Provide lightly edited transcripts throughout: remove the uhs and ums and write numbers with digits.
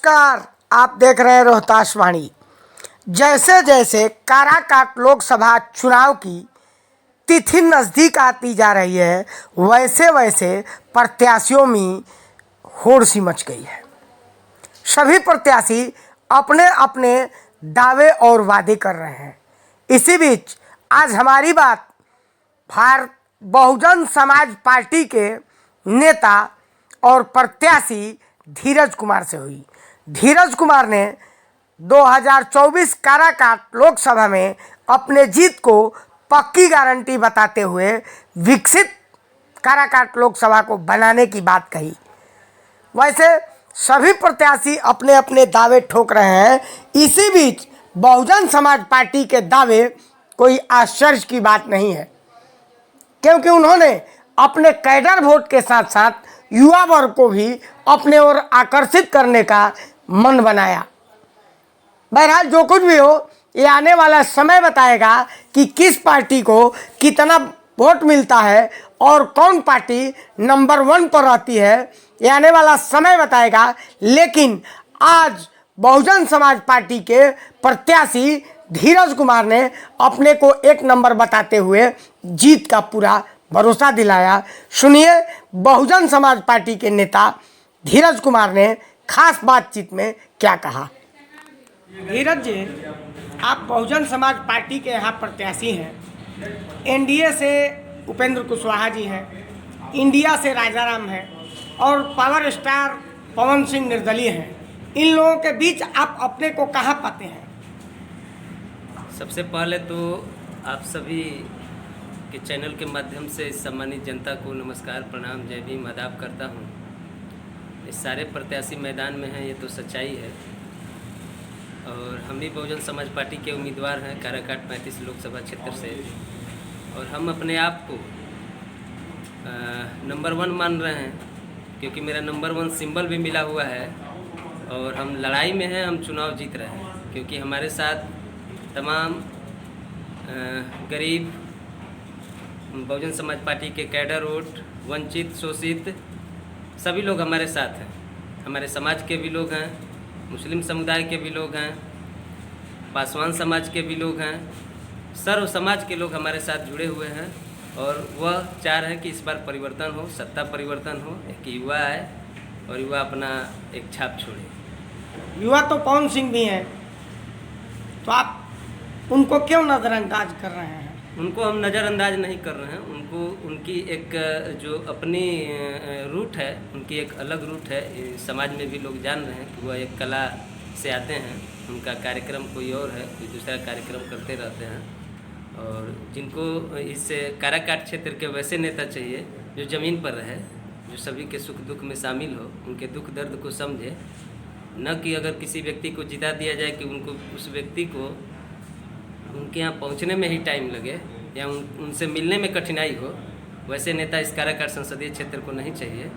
नमस्कार। आप देख रहे हैं रोहतास वाणी। जैसे जैसे काराकाट लोकसभा चुनाव की तिथि नज़दीक आती जा रही है, वैसे वैसे प्रत्याशियों में होड़ सी मच गई है। सभी प्रत्याशी अपने अपने दावे और वादे कर रहे हैं। इसी बीच आज हमारी बात भारत बहुजन समाज पार्टी के नेता और प्रत्याशी धीरज कुमार से हुई। धीरज कुमार ने 2024 काराकाट लोकसभा में अपने जीत को पक्की गारंटी बताते हुए विकसित काराकाट लोकसभा को बनाने की बात कही। वैसे सभी प्रत्याशी अपने अपने दावे ठोक रहे हैं। इसी बीच बहुजन समाज पार्टी के दावे कोई आश्चर्य की बात नहीं है, क्योंकि उन्होंने अपने कैडर वोट के साथ साथ युवा वर्ग को भी अपने ओर आकर्षित करने का मन बनाया। बहरहाल जो कुछ भी हो, ये आने वाला समय बताएगा कि किस पार्टी को कितना वोट मिलता है और कौन पार्टी नंबर 1 पर रहती है। ये आने वाला समय बताएगा। लेकिन आज बहुजन समाज पार्टी के प्रत्याशी धीरज कुमार ने अपने को 1 नंबर बताते हुए जीत का पूरा भरोसा दिलाया। सुनिए बहुजन समाज पार्टी के नेता धीरज कुमार ने खास बातचीत में क्या कहा। धीरज जी, आप बहुजन समाज पार्टी के यहाँ प्रत्याशी हैं। एनडीए से उपेंद्र कुशवाहा जी हैं, इंडिया से राजाराम हैं और पावर स्टार पवन सिंह निर्दलीय हैं। इन लोगों के बीच आप अपने को कहाँ पाते हैं? सबसे पहले तो आप सभी के चैनल के माध्यम से सम्मानित जनता को नमस्कार, प्रणाम, जय भीम, आदाब करता हूँ। इस सारे प्रत्याशी मैदान में हैं, ये तो सच्चाई है। और हम भी बहुजन समाज पार्टी के उम्मीदवार हैं काराकाट 35 लोकसभा क्षेत्र से। और हम अपने आप को नंबर 1 मान रहे हैं, क्योंकि मेरा नंबर 1 सिंबल भी मिला हुआ है। और हम लड़ाई में हैं, हम चुनाव जीत रहे हैं, क्योंकि हमारे साथ तमाम गरीब, बहुजन समाज पार्टी के कैडर वोट, वंचित, शोषित सभी लोग हमारे साथ हैं। हमारे समाज के भी लोग हैं, मुस्लिम समुदाय के भी लोग हैं, पासवान समाज के भी लोग हैं, सर्व समाज के लोग हमारे साथ जुड़े हुए हैं। और वह चाह रहे हैं कि इस बार परिवर्तन हो, सत्ता परिवर्तन हो। एक युवा है और युवा अपना एक छाप छोड़े। युवा तो पवन सिंह भी हैं, तो आप उनको क्यों नज़रअंदाज कर रहे हैं? उनको हम नज़रअंदाज नहीं कर रहे हैं। उनको उनकी एक जो अपनी रूट है, उनकी एक अलग रूट है। समाज में भी लोग जान रहे हैं कि वह एक कला से आते हैं। उनका कार्यक्रम कोई और है, कोई दूसरा कार्यक्रम करते रहते हैं। और जिनको इस काराकाट क्षेत्र के वैसे नेता चाहिए जो ज़मीन पर रहे, जो सभी के सुख दुख में शामिल हो, उनके दुख दर्द को समझे। न कि अगर किसी व्यक्ति को जिता दिया जाए कि उनको, उस व्यक्ति को उनके यहाँ पहुँचने में ही टाइम लगे या उनसे मिलने में कठिनाई हो। वैसे नेता इस काराकाट संसदीय क्षेत्र को नहीं चाहिए।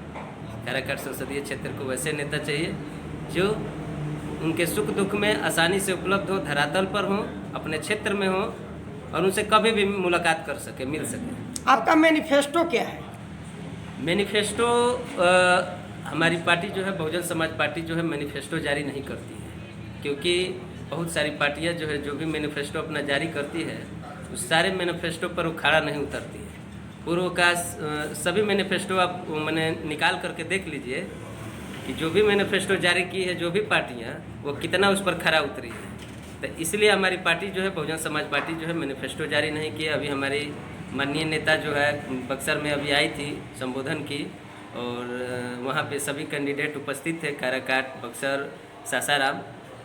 काराकाट संसदीय क्षेत्र को वैसे नेता चाहिए जो उनके सुख दुख में आसानी से उपलब्ध हो, धरातल पर हो, अपने क्षेत्र में हो और उनसे कभी भी मुलाकात कर सके, मिल सके। आपका मैनिफेस्टो क्या है? मैनिफेस्टो हमारी पार्टी जो है, बहुजन समाज पार्टी जो है, मैनिफेस्टो जारी नहीं करती है, क्योंकि बहुत सारी पार्टियां जो है, जो भी मैनिफेस्टो अपना जारी करती है, उस सारे मैनिफेस्टो पर वो खड़ा नहीं उतरती है। पूर्व का सभी मैनिफेस्टो आप मैंने निकाल करके देख लीजिए कि जो भी मैनिफेस्टो जारी की है, जो भी पार्टियां, वो कितना उस पर खड़ा उतरी है। तो इसलिए हमारी पार्टी जो है, बहुजन समाज पार्टी जो है, मैनिफेस्टो जारी नहीं की है। अभी हमारी माननीय नेता जो है बक्सर में अभी आई थी, संबोधन की, और वहाँ पे सभी कैंडिडेट उपस्थित थे, काराकाट, बक्सर, सासाराम,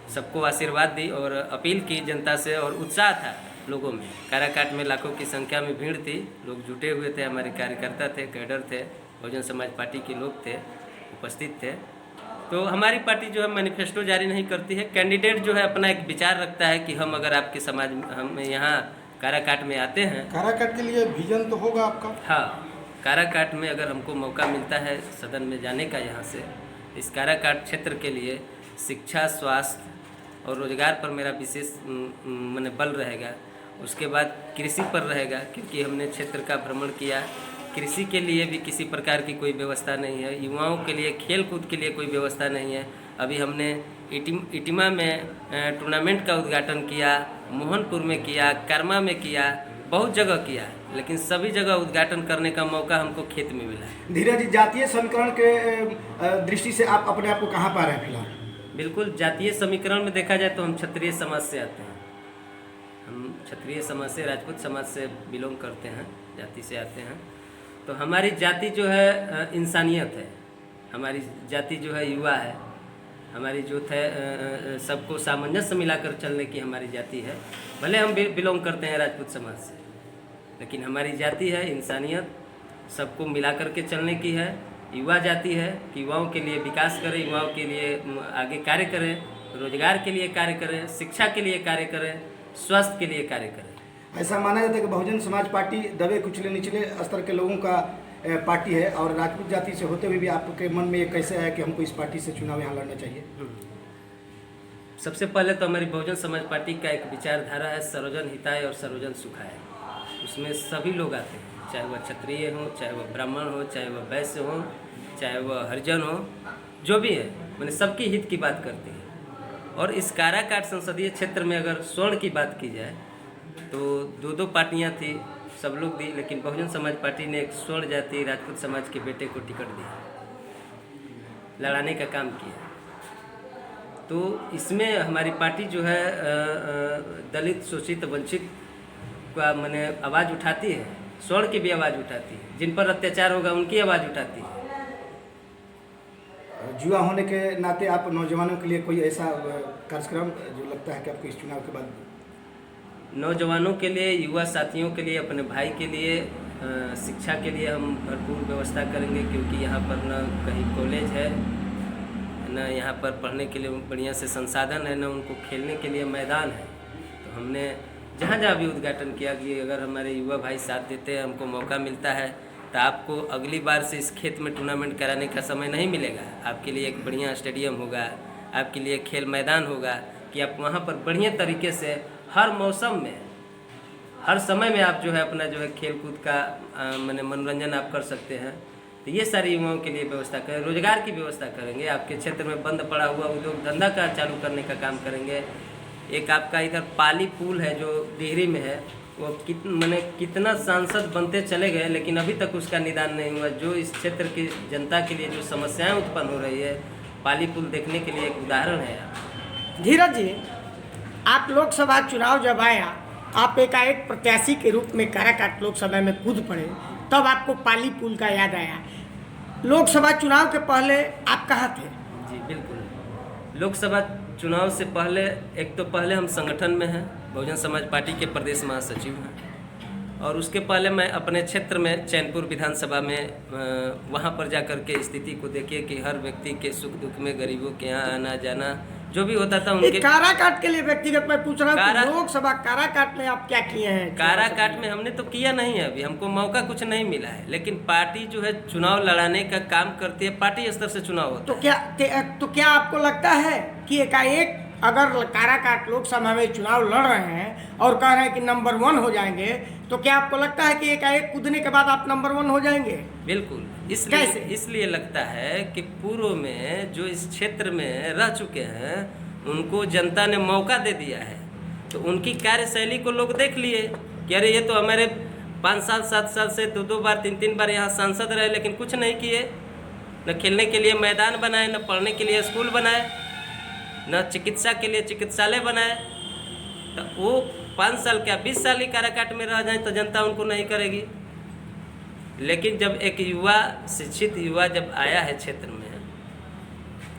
सबको आशीर्वाद दी और अपील की जनता से। और उत्साह था लोगों में। काराकाट में लाखों की संख्या में भीड़ थी, लोग जुटे हुए थे, हमारे कार्यकर्ता थे, कैडर थे, बहुजन समाज पार्टी के लोग थे, उपस्थित थे। तो हमारी पार्टी जो है मैनिफेस्टो जारी नहीं करती है। कैंडिडेट जो है अपना एक विचार रखता है कि हम अगर आपके समाज में, हम यहाँ काराकाट में आते हैं। काराकाट के लिए विजन तो होगा आपका? हाँ, काराकाट में अगर हमको मौका मिलता है सदन में जाने का, यहाँ से इस काराकाट क्षेत्र के लिए शिक्षा, स्वास्थ्य और रोजगार पर मेरा विशेष माने बल रहेगा। उसके बाद कृषि पर रहेगा, क्योंकि हमने क्षेत्र का भ्रमण किया। कृषि के लिए भी किसी प्रकार की कोई व्यवस्था नहीं है। युवाओं के लिए, खेल कूद के लिए कोई व्यवस्था नहीं है। अभी हमने इटिमा में टूर्नामेंट का उद्घाटन किया, मोहनपुर में किया, कर्मा में किया, बहुत जगह किया, लेकिन सभी जगह उद्घाटन करने का मौका हमको खेत में मिला। धीरज जी, जातीय समीकरण के दृष्टि से आप अपने आप को कहाँ पा रहे हैं फिलहाल? बिल्कुल, जातीय समीकरण में देखा जाए तो हम क्षत्रिय समाज से आते हैं। हम क्षत्रिय समाज से, राजपूत समाज से बिलोंग करते हैं, जाति से आते हैं। तो हमारी जाति जो है इंसानियत है, हमारी जाति जो है युवा है, हमारी जो है सबको सामंजस्य मिलाकर चलने की हमारी जाति है। भले हम बिलोंग करते हैं राजपूत समाज से, लेकिन हमारी जाति है इंसानियत, सबको मिलाकर के चलने की है। युवा जाति है कि युवाओं के लिए विकास करें, युवाओं के लिए आगे कार्य करें, रोजगार के लिए कार्य करें, शिक्षा के लिए कार्य करें, स्वास्थ्य के लिए कार्य करें। ऐसा माना जाता है कि बहुजन समाज पार्टी दबे कुचले निचले स्तर के लोगों का पार्टी है, और राजपूत जाति से होते हुए भी आपके मन में ये कैसे है कि हमको इस पार्टी से चुनाव यहाँ लड़ना चाहिए? सबसे पहले तो हमारी बहुजन समाज पार्टी का एक विचारधारा है सर्वजन हिताय और सर्वजन सुखाय। उसमें सभी लोग आते हैं, चाहे वह क्षत्रिय हो, चाहे वह ब्राह्मण हो, चाहे वह वैश्य हो, चाहे वह हरिजन हो, जो भी है, मैंने सबकी हित की बात करती है। और इस काराकाट संसदीय क्षेत्र में अगर स्वर्ण की बात की जाए तो दो पार्टियां थी, सब लोग दी, लेकिन बहुजन समाज पार्टी ने एक स्वर्ण जाति राजपूत समाज के बेटे को टिकट दिया, लड़ाने का काम किया। तो इसमें हमारी पार्टी जो है दलित, शोषित, वंचित का मैंने आवाज़ उठाती है, स्वर्ण की भी आवाज़ उठाती है, जिन पर अत्याचार होगा उनकी आवाज़ उठाती है। युवा होने के नाते आप नौजवानों के लिए कोई ऐसा कार्यक्रम जो लगता है कि आपको इस चुनाव के बाद? नौजवानों के लिए, युवा साथियों के लिए, अपने भाई के लिए, शिक्षा के लिए हम भरपूर व्यवस्था करेंगे, क्योंकि यहाँ पर न कहीं कॉलेज है, न यहाँ पर पढ़ने के लिए बढ़िया से संसाधन है, न उनको खेलने के लिए मैदान है। तो हमने जहाँ जहाँ भी उद्घाटन किया कि अगर हमारे युवा भाई साथ देते हैं, हमको मौका मिलता है, तो आपको अगली बार से इस खेत में टूर्नामेंट कराने का समय नहीं मिलेगा। आपके लिए एक बढ़िया स्टेडियम होगा, आपके लिए खेल मैदान होगा कि आप वहाँ पर बढ़िया तरीके से हर मौसम में, हर समय में आप जो है अपना जो है खेल कूद का मैंने मनोरंजन आप कर सकते हैं। तो ये सारी युवाओं के लिए व्यवस्था करें, रोजगार की व्यवस्था करेंगे, आपके क्षेत्र में बंद पड़ा हुआ उद्योग धंधा का चालू करने का काम करेंगे। एक आपका इधर पाली पुल है जो डिहरी में है, वो कितना सांसद बनते चले गए, लेकिन अभी तक उसका निदान नहीं हुआ। जो इस क्षेत्र की जनता के लिए जो समस्याएं उत्पन्न हो रही है, पाली पुल देखने के लिए एक उदाहरण है। धीरज जी, आप लोकसभा चुनाव जब आया, आप एकाएक प्रत्याशी के रूप में काराकाट लोकसभा में कूद पड़े, तब आपको पाली पुल का याद आया। लोकसभा चुनाव के पहले आप कहाँ थे? जी बिल्कुल, लोकसभा चुनाव से पहले, एक तो पहले हम संगठन में हैं, बहुजन समाज पार्टी के प्रदेश महासचिव हैं, और उसके पहले मैं अपने क्षेत्र में चैनपुर विधानसभा में वहाँ पर जाकर के स्थिति को देखिए कि हर व्यक्ति के सुख दुख में गरीबों के यहाँ आना जाना जो भी होता था उनके। काराकाट के लिए व्यक्तिगत मैं पूछ रहा हूँ, लोकसभा काराकाट में आप क्या किए हैं? काराकाट में हमने तो किया नहीं है, अभी हमको मौका कुछ नहीं मिला है, लेकिन पार्टी जो है चुनाव लड़ाने का काम करती है, पार्टी स्तर से चुनाव होता है। तो क्या आपको लगता है कि एकाएक अगर काराकाट लोकसभा में चुनाव लड़ रहे हैं और कह रहे हैं कि नंबर 1 हो जाएंगे, तो क्या आपको लगता है कि एकाएक कूदने के बाद आप नंबर 1 हो जाएंगे? बिल्कुल, इसलिए लगता है कि पूर्व में जो इस क्षेत्र में रह चुके हैं उनको जनता ने मौका दे दिया है, तो उनकी कार्यशैली को लोग देख लिए कि अरे ये तो हमारे 5 साल 7 साल से 2 बार 3 बार यहाँ सांसद रहे, लेकिन कुछ नहीं किए, न खेलने के लिए मैदान बनाए, न पढ़ने के लिए स्कूल बनाए, न चिकित्सा के लिए चिकित्सालय बनाए। तो वो 5 साल क्या 20 साल ही काराकाट में रह जाए तो जनता उनको नहीं करेगी। लेकिन जब एक युवा, शिक्षित युवा जब आया है क्षेत्र में,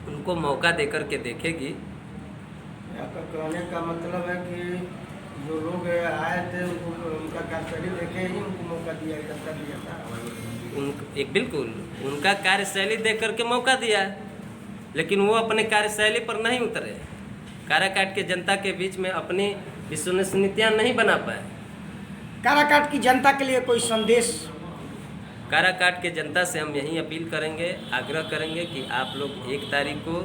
उनको मौका देकर के देखेगी। आपका कहने का मतलब है कि जो लोग आए थे उनका कार्यशैली देखे ही उनको मौका दिया था। बिल्कुल उनका कार्यशैली देख करके मौका दिया, लेकिन वो अपने कार्यशैली पर नहीं उतरे, काराकाट के जनता के बीच में अपनी विश्वसनीयता नहीं बना पाए। काराकाट की जनता के लिए कोई संदेश? काराकाट के जनता से हम यही अपील करेंगे, आग्रह करेंगे कि आप लोग 1 तारीख को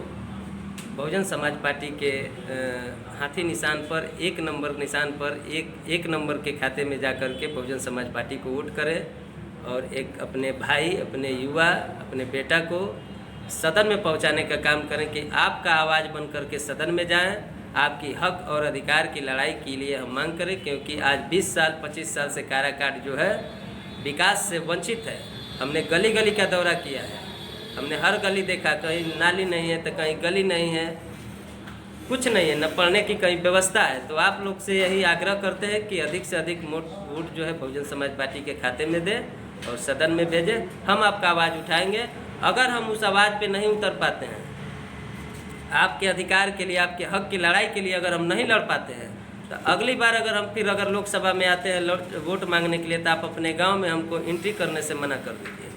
बहुजन समाज पार्टी के हाथी निशान पर, 1 नंबर निशान पर, एक नंबर के खाते में जाकर के बहुजन समाज पार्टी को वोट करें, और एक अपने भाई, अपने युवा, अपने बेटा को सदन में पहुंचाने का काम करें कि आपका आवाज़ बन करके सदन में जाएं, आपकी हक और अधिकार की लड़ाई के लिए हम मांग करें। क्योंकि आज 20 साल 25 साल से काराकाट जो है विकास से वंचित है। हमने गली गली का दौरा किया है, हमने हर गली देखा, कहीं नाली नहीं है तो कहीं गली नहीं है, कुछ नहीं है, न पढ़ने की कहीं व्यवस्था है। तो आप लोग से यही आग्रह करते हैं कि अधिक से अधिक वोट जो है बहुजन समाज पार्टी के खाते में दें और सदन में भेजें। हम आपका आवाज़ उठाएंगे। अगर हम उस आवाज़ पे नहीं उतर पाते हैं, आपके अधिकार के लिए, आपके हक की लड़ाई के लिए अगर हम नहीं लड़ पाते हैं, तो अगली बार अगर लोकसभा में आते हैं वोट मांगने के लिए, तो आप अपने गांव में हमको एंट्री करने से मना कर दीजिए।